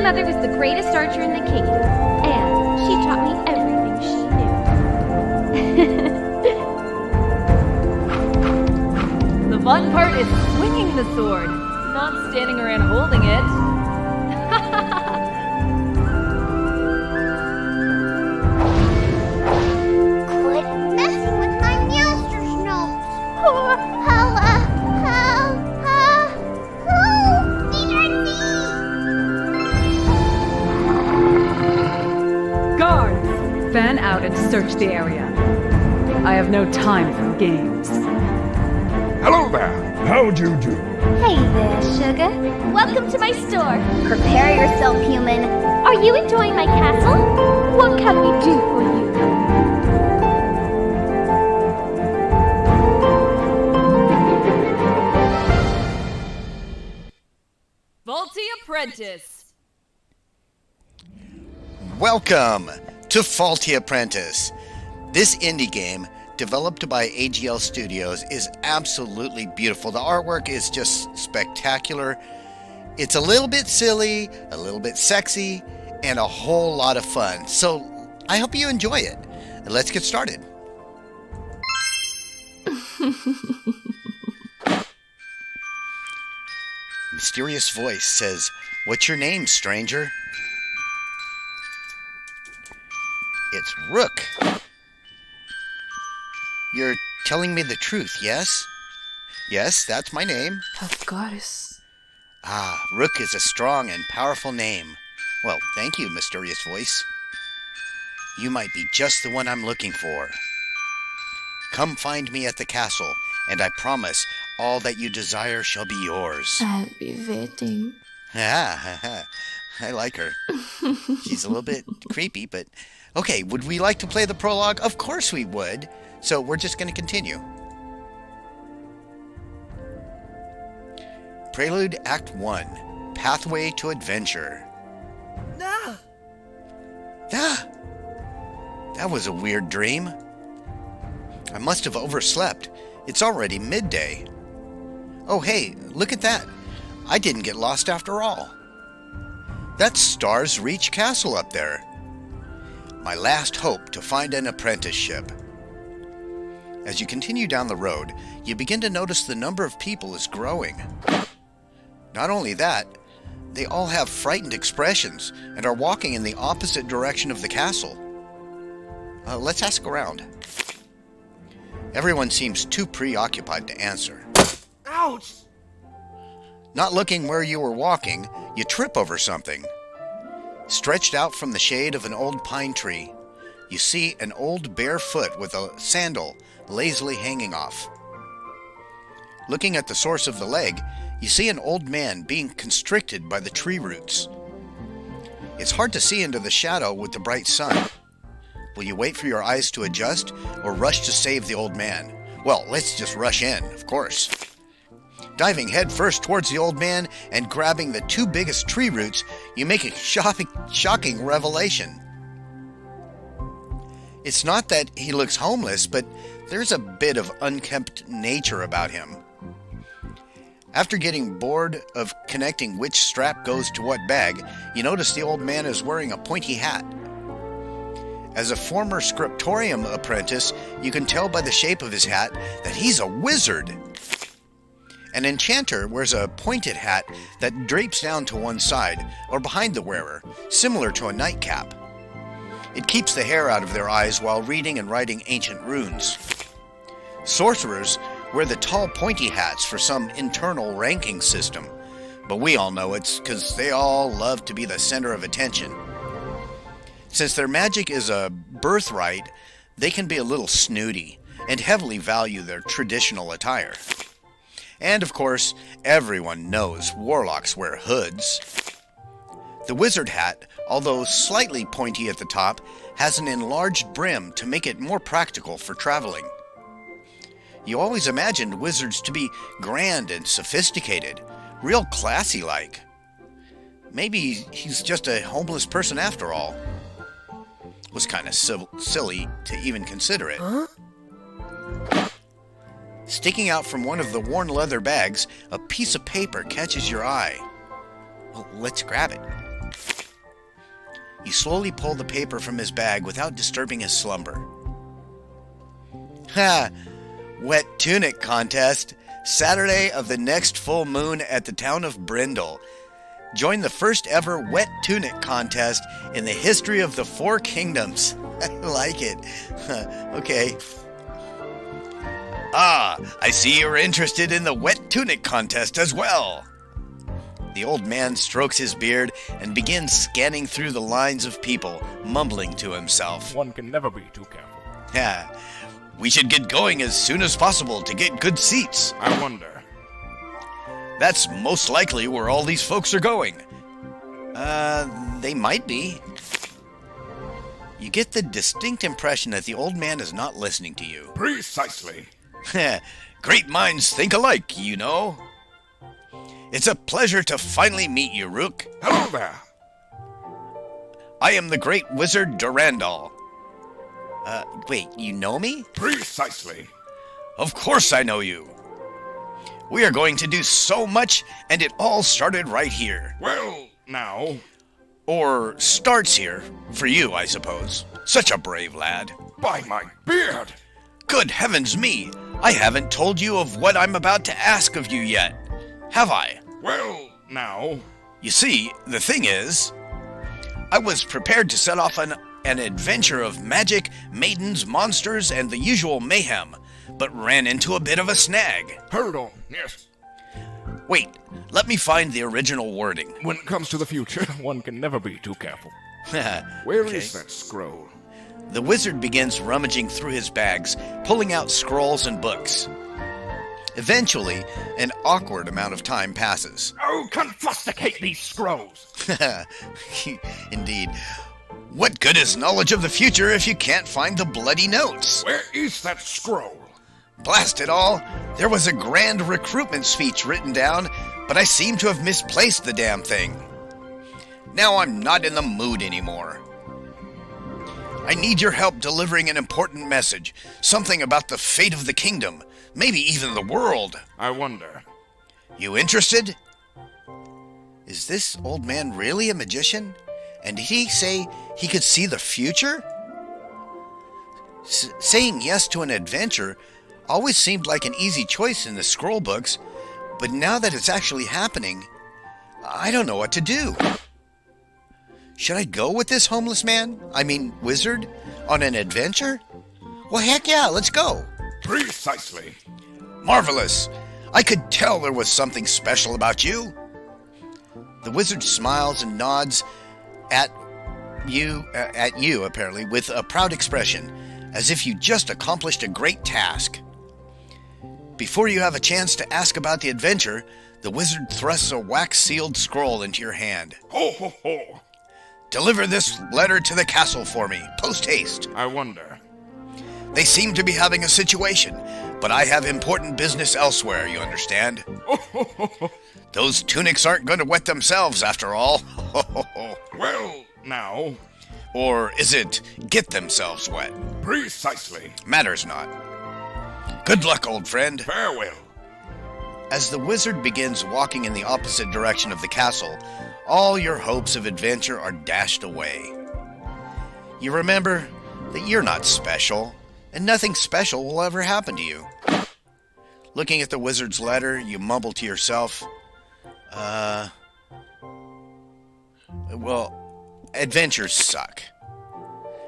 mother was the greatest archer in the kingdom, and she taught me everything she knew. The fun part is swinging the sword, not standing around holding it. Quit messing with my master's nose. Guards, fan out and search the area. I have no time for games. Hello there. How'd you do? Hey there, sugar. Welcome to my store. Prepare yourself, human. Are you enjoying my castle? What can we do for you? Faulty Apprentice. Welcome to Faulty Apprentice. This indie game, developed by AGL Studios, is absolutely beautiful. The artwork is just spectacular. It's a little bit silly, a little bit sexy, and a whole lot of fun. So I hope you enjoy it. Let's get started. Mysterious voice says, "What's your name, stranger?" It's Rook. You're telling me the truth, yes? Yes, that's my name. Goddess. Ah, Rook is a strong and powerful name. Well, thank you, mysterious voice. You might be just the one I'm looking for. Come find me at the castle, and I promise all that you desire shall be yours. I'll be waiting. I like her. She's a little bit creepy, but... Okay, would we like to play the prologue? Of course we would. So we're just going to continue. Prelude Act 1. Pathway to Adventure. Ah! That was a weird dream. I must have overslept. It's already midday. Oh hey, look at that. I didn't get lost after all. That's Stars Reach Castle up there. My last hope to find an apprenticeship. As you continue down the road, you begin to notice the number of people is growing. Not only that, they all have frightened expressions and are walking in the opposite direction of the castle. Let's ask around. Everyone seems too preoccupied to answer. Ouch! Not looking where you were walking, you trip over something. Stretched out from the shade of an old pine tree, you see an old bare foot with a sandal lazily hanging off. Looking at the source of the leg, you see an old man being constricted by the tree roots. It's hard to see into the shadow with the bright sun. Will you wait for your eyes to adjust or rush to save the old man? Well, let's just rush in, of course. Diving headfirst towards the old man and grabbing the two biggest tree roots, you make a shocking revelation. It's not that he looks homeless, but there's a bit of unkempt nature about him. After getting bored of connecting which strap goes to what bag, you notice the old man is wearing a pointy hat. As a former scriptorium apprentice, you can tell by the shape of his hat that he's a wizard. An enchanter wears a pointed hat that drapes down to one side or behind the wearer, similar to a nightcap. It keeps the hair out of their eyes while reading and writing ancient runes. Sorcerers wear the tall pointy hats for some internal ranking system, but we all know it's because they all love to be the center of attention. Since their magic is a birthright, they can be a little snooty and heavily value their traditional attire. And of course, everyone knows warlocks wear hoods. The wizard hat, although slightly pointy at the top, has an enlarged brim to make it more practical for traveling. You always imagined wizards to be grand and sophisticated, real classy-like. Maybe he's just a homeless person after all. Was kind of silly to even consider it. Huh? Sticking out from one of the worn leather bags, a piece of paper catches your eye. Well, let's grab it. You slowly pull the paper from his bag without disturbing his slumber. Ha! Wet tunic contest. Saturday of the next full moon at the town of Brindle. Join the first ever wet tunic contest in the history of the Four Kingdoms. I like it. Okay. Ah, I see you're interested in the wet tunic contest as well. The old man strokes his beard and begins scanning through the lines of people, mumbling to himself. One can never be too careful. Yeah. We should get going as soon as possible to get good seats. I wonder. That's most likely where all these folks are going. They might be. You get the distinct impression that the old man is not listening to you. Precisely. Great minds think alike, you know. It's a pleasure to finally meet you, Rook. Hello there. I am the great wizard Durandal. Wait, you know me? Precisely. Of course I know you. We are going to do so much, and it all started right here. Well, now. Or starts here, for you, I suppose. Such a brave lad. By my beard! Good heavens me! I haven't told you of what I'm about to ask of you yet. Have I? Well, now. You see, the thing is, I was prepared to set off an adventure of magic, maidens, monsters, and the usual mayhem, but ran into a bit of a snag. Hold on, yes. Wait, let me find the original wording. When it comes to the future, one can never be too careful. Where is that scroll? The wizard begins rummaging through his bags, pulling out scrolls and books. Eventually, an awkward amount of time passes. Oh, confusticate these scrolls! Indeed. What good is knowledge of the future if you can't find the bloody notes? Where is that scroll? Blast it all! There was a grand recruitment speech written down, but I seem to have misplaced the damn thing. Now I'm not in the mood anymore. I need your help delivering an important message. Something about the fate of the kingdom. Maybe even the world. I wonder. You interested? Is this old man really a magician? And did he say he could see the future? Saying yes to an adventure always seemed like an easy choice in the scroll books, but now that it's actually happening, I don't know what to do. Should I go with this homeless man, wizard, on an adventure? Well, heck yeah, let's go. Precisely. Marvelous. I could tell there was something special about you. The wizard smiles and nods at you apparently, with a proud expression, as if you just accomplished a great task. Before you have a chance to ask about the adventure, the wizard thrusts a wax-sealed scroll into your hand. Ho, ho, ho. Deliver this letter to the castle for me, post-haste. I wonder. They seem to be having a situation, but I have important business elsewhere, you understand? Those tunics aren't going to wet themselves, after all. Well, now. Or is it get themselves wet? Precisely. Matters not. Good luck, old friend. Farewell. As the wizard begins walking in the opposite direction of the castle, all your hopes of adventure are dashed away. You remember that you're not special, and nothing special will ever happen to you. Looking at the wizard's letter, you mumble to yourself, adventures suck.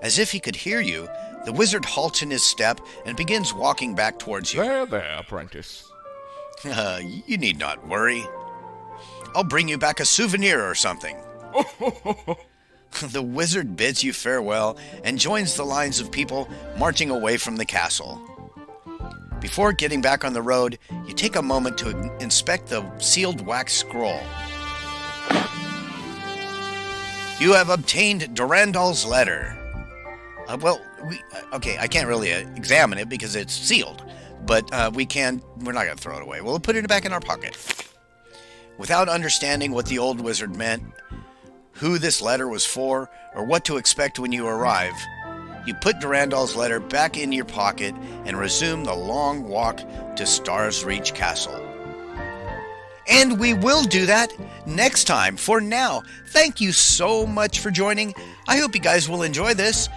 As if he could hear you, the wizard halts in his step and begins walking back towards you. There, Apprentice. You need not worry. I'll bring you back a souvenir or something. The wizard bids you farewell and joins the lines of people marching away from the castle. Before getting back on the road, you take a moment to inspect the sealed wax scroll. You have obtained Durandal's letter. I can't really examine it because it's sealed, but we're not going to throw it away. We'll put it back in our pocket. Without understanding what the old wizard meant, who this letter was for, or what to expect when you arrive, you put Durandal's letter back in your pocket and resume the long walk to Stars Reach Castle. And we will do that next time. For now, thank you so much for joining. I hope you guys will enjoy this.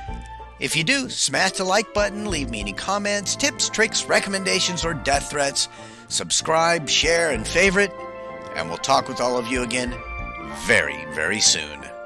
If you do, smash the like button, leave me any comments, tips, tricks, recommendations, or death threats. Subscribe, share, and favorite. And we'll talk with all of you again very, very soon.